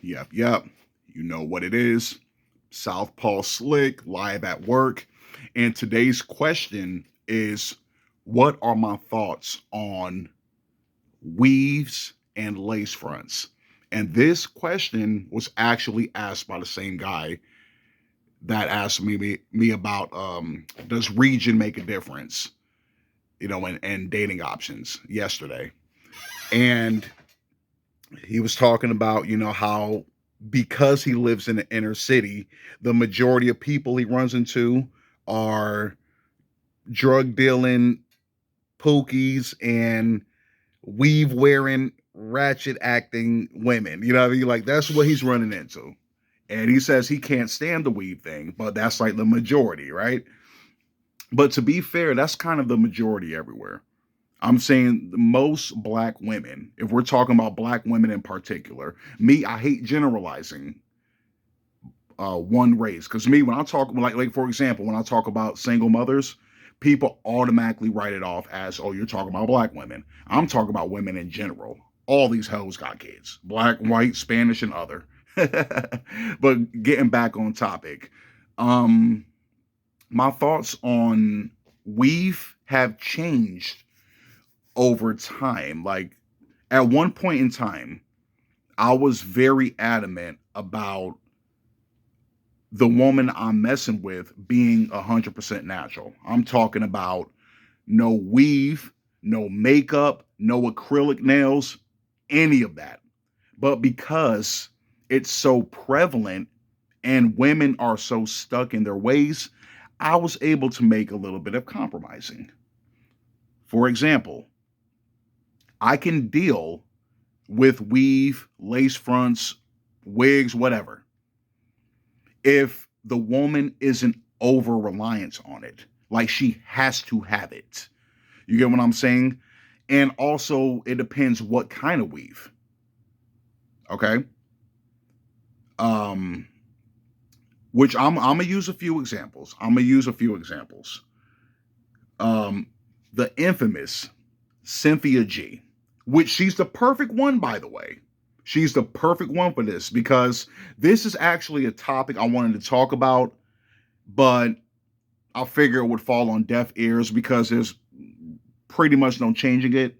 Yep. You know what it is. Southpaw Slick, live at work. And today's question is, what are my thoughts on weaves and lace fronts? And this question was actually asked by the same guy that asked me about does region make a difference, and dating options yesterday. And he was talking about, how because he lives in the inner city, the majority of people he runs into are drug dealing pookies and weave wearing, ratchet acting women. You know what I mean? Like, that's what he's running into. And he says he can't stand the weave thing, but that's like the majority, right? But to be fair, that's kind of the majority everywhere. I'm saying most black women, if we're talking about black women in particular, I hate generalizing one race. Because me, when I talk, like for example, when I talk about single mothers, people automatically write it off as, oh, you're talking about black women. I'm talking about women in general. All these hoes got kids, black, white, Spanish, and other. But getting back on topic, um, my thoughts on weave have changed over time. Like, at one point in time, I was very adamant about the woman I'm messing with being 100% natural. I'm talking about no weave, no makeup, no acrylic nails, any of that. But because it's so prevalent and women are so stuck in their ways, I was able to make a little bit of compromising. For example, I can deal with weave, lace fronts, wigs, whatever, if the woman isn't over reliant on it. Like, she has to have it. You get what I'm saying? And also, it depends what kind of weave. Okay. Um, which I'm gonna use a few examples. Um, the infamous Cynthia G, which she's the perfect one, by the way. She's the perfect one for this because this is actually a topic I wanted to talk about, but I figure it would fall on deaf ears because there's pretty much no changing it.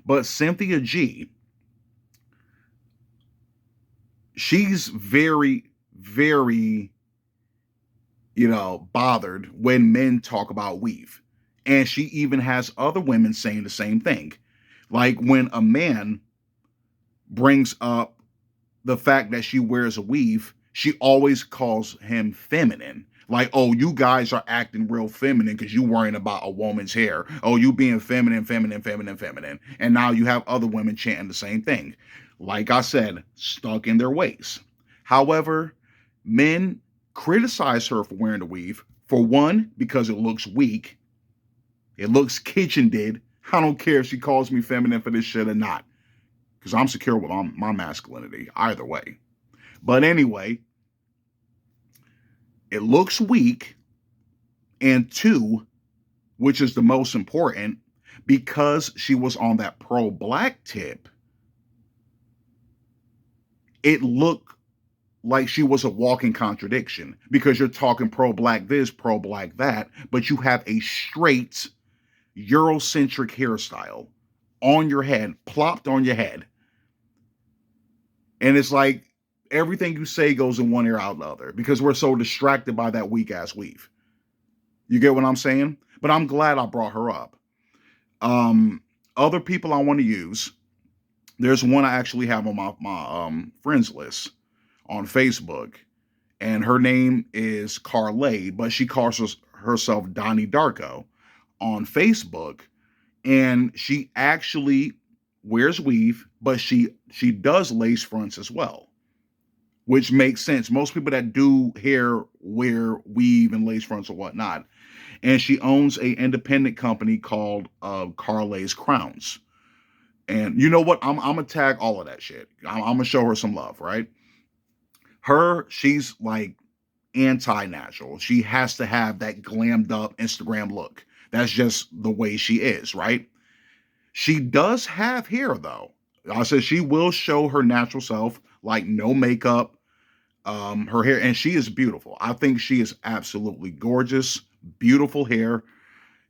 But Cynthia G, she's very, very, bothered when men talk about weave. And she even has other women saying the same thing. Like, when a man brings up the fact that she wears a weave, she always calls him feminine. Like, oh, you guys are acting real feminine because you worrying about a woman's hair. Oh, you being feminine, feminine, feminine, feminine. And now you have other women chanting the same thing. Like I said, stuck in their ways. However, men criticize her for wearing the weave. For one, because it looks weak. It looks kitchen did. I don't care if she calls me feminine for this shit or not, because I'm secure with my masculinity either way. But anyway, it looks weak. And two, which is the most important, because she was on that pro black tip, it looked like she was a walking contradiction because you're talking pro black this, pro black that, but you have a straight Eurocentric hairstyle on your head, plopped on your head. And it's like everything you say goes in one ear out the other because we're so distracted by that weak ass weave. You get what I'm saying? But I'm glad I brought her up. Other people I want to use. There's one I actually have on my friends list on Facebook, and her name is Karlae, but she calls herself Donnie Darko on Facebook, and she actually wears weave, but she does lace fronts as well, which makes sense. Most people that do hair wear weave and lace fronts or whatnot. And she owns a independent company called Karlae's Crowns. And you know what? I'm gonna tag all of that shit. I'm gonna show her some love, right? She's like anti-natural. She has to have that glammed up Instagram look. That's just the way she is, right? She does have hair though. I said she will show her natural self, like no makeup, her hair, and she is beautiful. I think she is absolutely gorgeous, beautiful hair.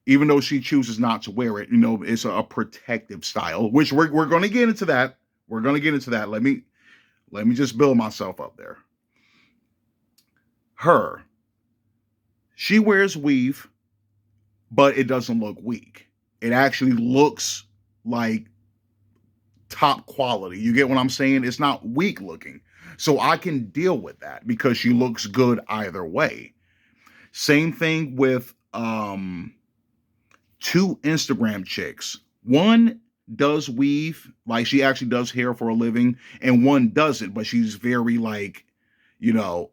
Even though she chooses not to wear it, it's a protective style, which we're going to get into that. We're going to get into that. Let me just build myself up there. Her, she wears weave, but it doesn't look weak. It actually looks like top quality. You get what I'm saying? It's not weak looking. So I can deal with that because she looks good either way. Same thing with two Instagram chicks. One does weave, like she actually does hair for a living, and one doesn't, but she's very like,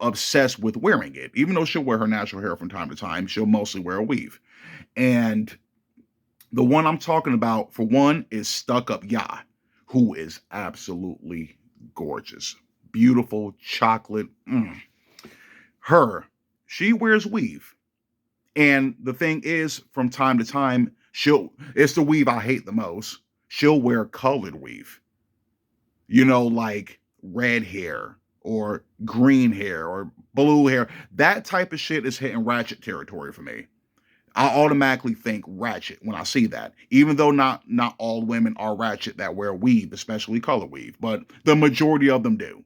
obsessed with wearing it. Even though she'll wear her natural hair from time to time, she'll mostly wear a weave. And the one I'm talking about, for one, is Stuckup.Ya, who is absolutely gorgeous. Beautiful, chocolate. Her, she wears weave. And the thing is, from time to time, it's the weave I hate the most. She'll wear colored weave. Like red hair or green hair or blue hair. That type of shit is hitting ratchet territory for me. I automatically think ratchet when I see that, even though not all women are ratchet that wear weave, especially color weave, but the majority of them do.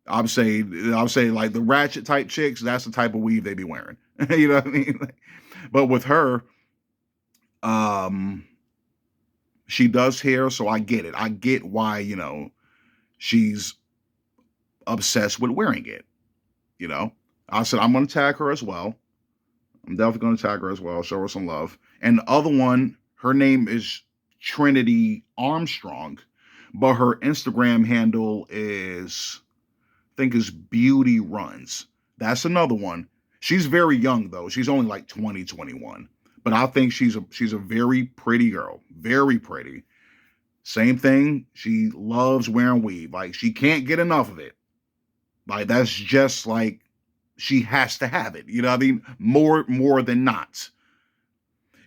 I'll say like the ratchet type chicks, that's the type of weave they be wearing. You know what I mean? But with her, she does hair, so I get it. I get why, she's obsessed with wearing it. I said I'm gonna tag her as well. I'm definitely gonna tag her as well, show her some love. And the other one, her name is Trinity Armstrong, but her Instagram handle is, I think, is Beautyyruns. That's another one. She's very young though. She's only like 20, 21. But I think she's a very pretty girl. Very pretty. Same thing. She loves wearing weave. Like she can't get enough of it. Like that's just like she has to have it. You know what I mean? More than not.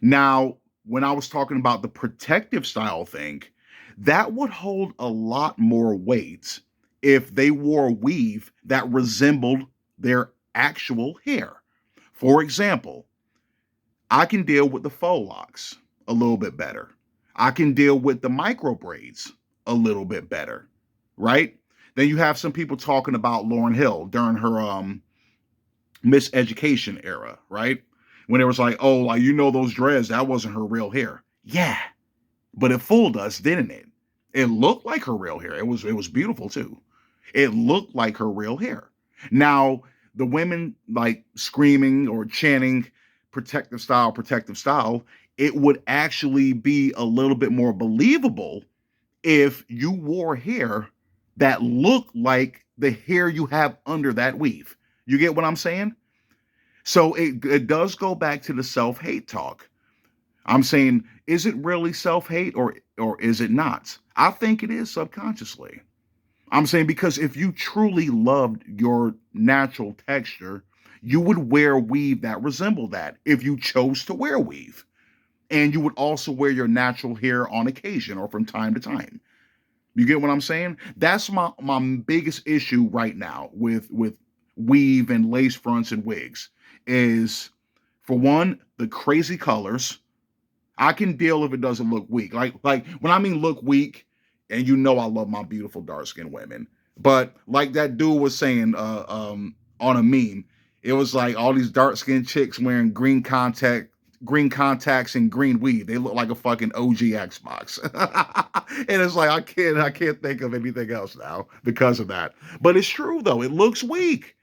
Now, when I was talking about the protective style thing, that would hold a lot more weight if they wore weave that resembled their actual hair. For example, I can deal with the faux locks a little bit better. I can deal with the micro braids a little bit better, right? Then you have some people talking about Lauryn Hill during her miseducation era, right? When it was like, oh, like those dreads, that wasn't her real hair. Yeah, but it fooled us, didn't it? It looked like her real hair. It was beautiful too. It looked like her real hair. Now, the women like screaming or chanting protective style, it would actually be a little bit more believable if you wore hair that looked like the hair you have under that weave. You get what I'm saying? So it does go back to the self-hate talk. I'm saying, is it really self-hate or is it not? I think it is subconsciously. I'm saying because if you truly loved your natural texture, you would wear weave that resembled that if you chose to wear weave. And you would also wear your natural hair on occasion or from time to time. You get what I'm saying? That's my biggest issue right now with weave and lace fronts and wigs is, for one, the crazy colors. I can deal if it doesn't look weak. Like when I mean look weak, and I love my beautiful dark skinned women. But like that dude was saying on a meme, it was like all these dark skinned chicks wearing green contacts and green weave. They look like a fucking OG Xbox. And it's like I can't think of anything else now because of that. But it's true though. It looks weak.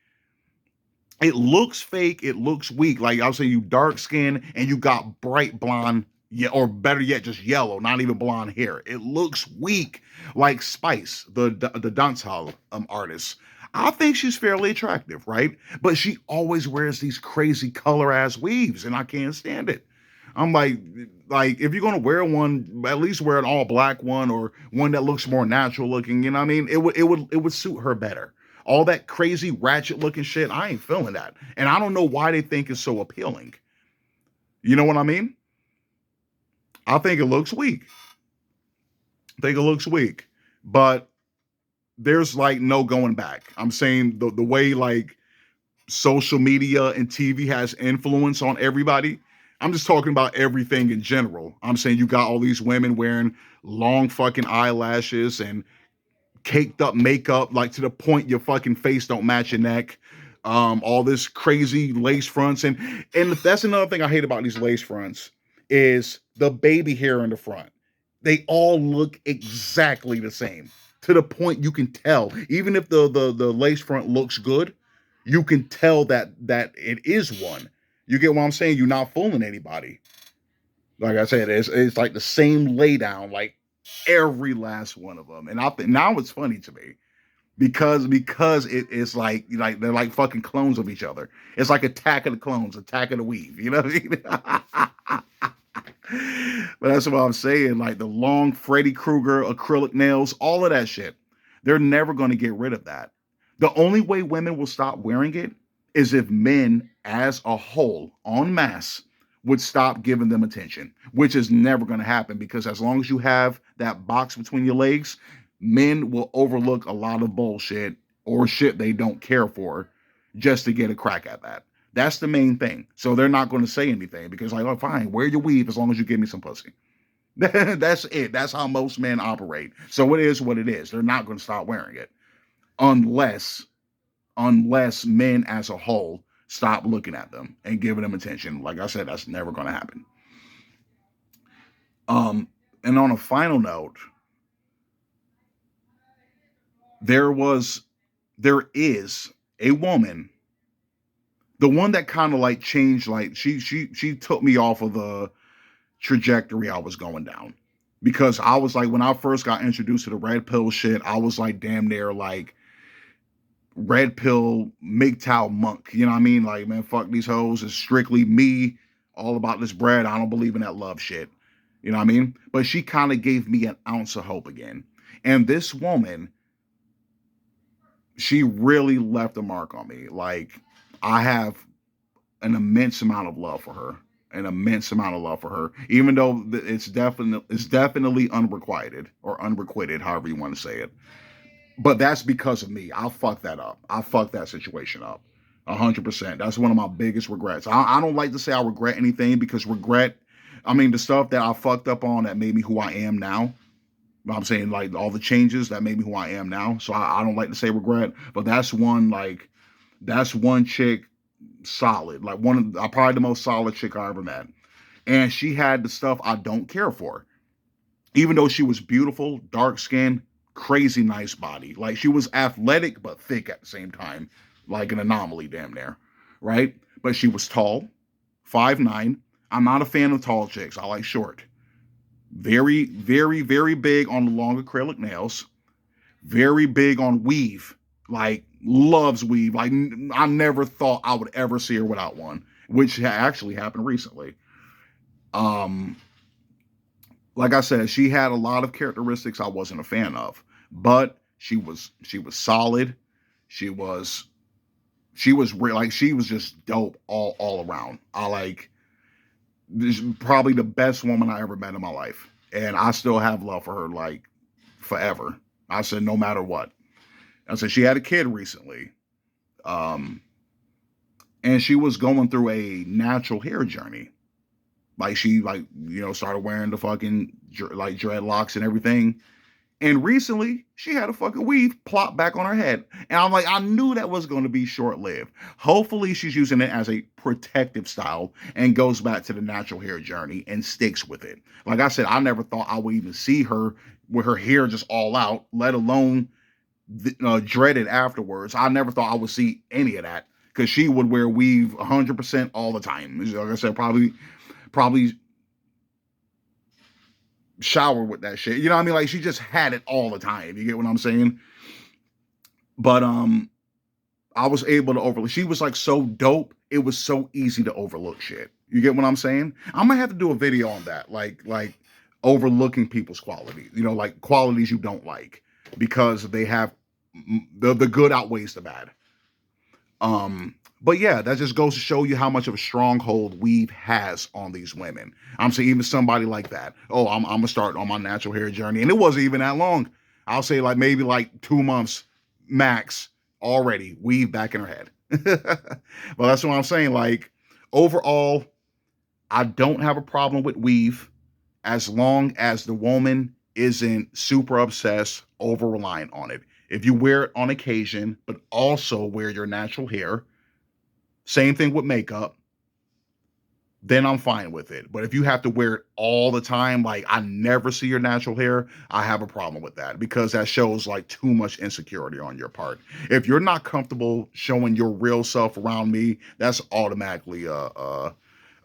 It looks fake. It looks weak. Like I'll say you dark skin and you got bright blonde, yeah, or better yet, just yellow, not even blonde hair. It looks weak, like Spice, the dancehall artist. I think she's fairly attractive, right? But she always wears these crazy color ass weaves, and I can't stand it. I'm like if you're gonna wear one, at least wear an all black one or one that looks more natural looking. You know what I mean? It would suit her better. All that crazy ratchet looking shit, I ain't feeling that, and I don't know why they think it's so appealing. You know what I mean? I think it looks weak. I think it looks weak. but there's like no going back. I'm saying the way like social media and TV has influence on everybody. I'm just talking about everything in general. I'm saying you got all these women wearing long fucking eyelashes and caked up makeup, like to the point your fucking face don't match your neck. All this crazy lace fronts, and that's another thing I hate about these lace fronts is the baby hair in the front. They all look exactly the same to the point you can tell, even if the lace front looks good, you can tell that it is one. You get what I'm saying? You're not fooling anybody. Like I said, it's like the same laydown, like every last one of them. And I think now it's funny to me because it's like they're like fucking clones of each other. It's like Attack of the Clones, Attack of the Weave. You know what I mean? But that's what I'm saying. Like the long Freddy Krueger acrylic nails, all of that shit. They're never going to get rid of that. The only way women will stop wearing it is if men, as a whole, en masse, would stop giving them attention, which is never going to happen because as long as you have that box between your legs, men will overlook a lot of bullshit or shit they don't care for just to get a crack at that. That's the main thing. So they're not going to say anything because, like, oh, fine, wear your weave as long as you give me some pussy. That's it. That's how most men operate. So it is what it is. They're not going to stop wearing it unless men as a whole stop looking at them and giving them attention. Like I said, that's never going to happen. And on a final note, there is a woman, the one that kind of like changed, like she took me off of the trajectory I was going down. Because I was like, when I first got introduced to the red pill shit, I was like damn near like red pill MGTOW monk. You know what I mean? Like, man, fuck these hoes. It's strictly me, all about this bread. I don't believe in that love shit. You know what I mean? But she kind of gave me an ounce of hope again. And this woman, she really left a mark on me. Like, I have an immense amount of love for her. An immense amount of love for her, even though it's definitely unrequited or unrequited, however you want to say it. But that's because of me. I fucked that up. I fucked that situation up. 100%. That's one of my biggest regrets. I don't like to say I regret anything because regret, I mean, the stuff that I fucked up on that made me who I am now. I'm saying like all the changes that made me who I am now. So I don't like to say regret, but that's one chick solid. Like probably the most solid chick I ever met. And she had the stuff I don't care for. Even though she was beautiful, dark skinned, crazy nice body. Like she was athletic but thick at the same time, like an anomaly damn near, right? But she was tall, 5'9". I'm not a fan of tall chicks. I like short. Very, very, very big on the long acrylic nails. Very big on weave. Like loves weave. Like I never thought I would ever see her without one, which actually happened recently. Um, like I said, she had a lot of characteristics I wasn't a fan of, but she was solid. She was like she was just dope all around. I like this is probably the best woman I ever met in my life, and I still have love for her like forever. I said no matter what. I said she had a kid recently, um, and she was going through a natural hair journey. Like she started wearing the fucking like dreadlocks and everything. And recently, she had a fucking weave plop back on her head. And I'm like, I knew that was going to be short lived. Hopefully, she's using it as a protective style and goes back to the natural hair journey and sticks with it. Like I said, I never thought I would even see her with her hair just all out, let alone dreaded afterwards. I never thought I would see any of that because she would wear weave 100% all the time. Like I said, probably shower with that shit. You know what I mean? Like she just had it all the time. You get what I'm saying? But I was able to overlook. She was like so dope. It was so easy to overlook shit. You get what I'm saying? I'm gonna have to do a video on that, like overlooking people's quality. You know, like qualities you don't like because they have the good outweighs the bad. But yeah, that just goes to show you how much of a stronghold weave has on these women. I'm saying even somebody like that. Oh, I'm gonna start on my natural hair journey, and it wasn't even that long. I'll say like maybe like 2 months max already weave back in her head. Well, that's what I'm saying. Like overall, I don't have a problem with weave as long as the woman isn't super obsessed, over reliant on it. If you wear it on occasion, but also wear your natural hair, same thing with makeup, then I'm fine with it. But if you have to wear it all the time, like I never see your natural hair, I have a problem with that because that shows like too much insecurity on your part. If you're not comfortable showing your real self around me, that's automatically a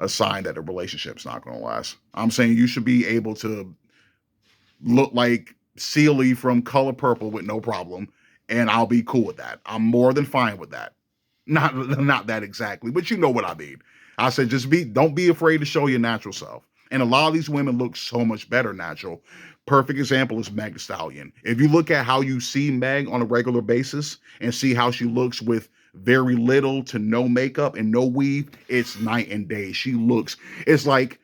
sign that the relationship's not going to last. I'm saying you should be able to look like Sealy from Color Purple with no problem, and I'll be cool with that. I'm more than fine with that. Not that exactly, but you know what I mean. I said just don't be afraid to show your natural self. And a lot of these women look so much better natural. Perfect example is Meg Thee Stallion. If you look at how you see Meg on a regular basis and see how she looks with very little to no makeup and no weave, it's night and day. She looks, it's like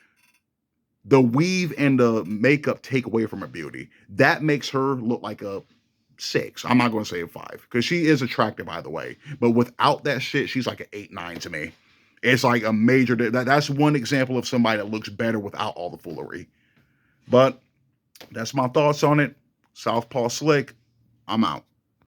the weave and the makeup take away from her beauty. That makes her look like a 6. I'm not going to say a 5 because she is attractive either way. But without that shit, she's like an 8, 9 to me. It's like a major. That's one example of somebody that looks better without all the foolery. But that's my thoughts on it. Southpaw Slick. I'm out.